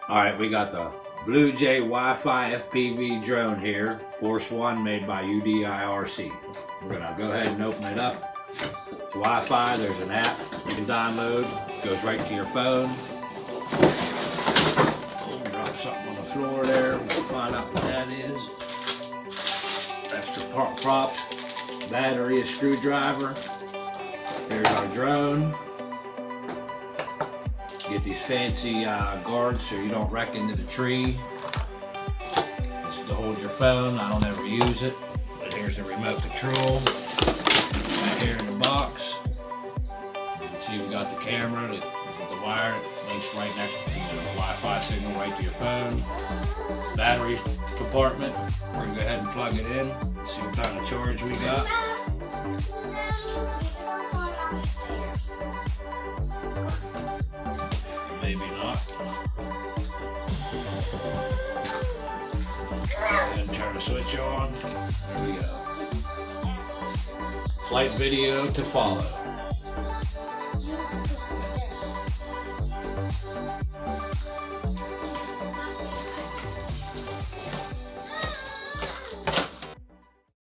Alright, we got the Blue Jay Wi-Fi FPV drone here, Force1 made by UDIRC. We're going to go ahead and open it up. It's Wi-Fi, there's an app you can download, it goes right to your phone. Drop something on the floor there, we'll find out what that is. Extra props, battery, a screwdriver. Here's our drone. Get these fancy guards so you don't wreck into the tree. This is to hold your phone. I don't ever use it. But here's the remote control. Right here in the box. You can see we got the camera with the wire that links right next to the Wi-Fi signal right to your phone. Battery compartment. We're gonna go ahead and plug it in. See what kind of charge we got. Maybe not. And turn the switch on. There we go. Flight video to follow.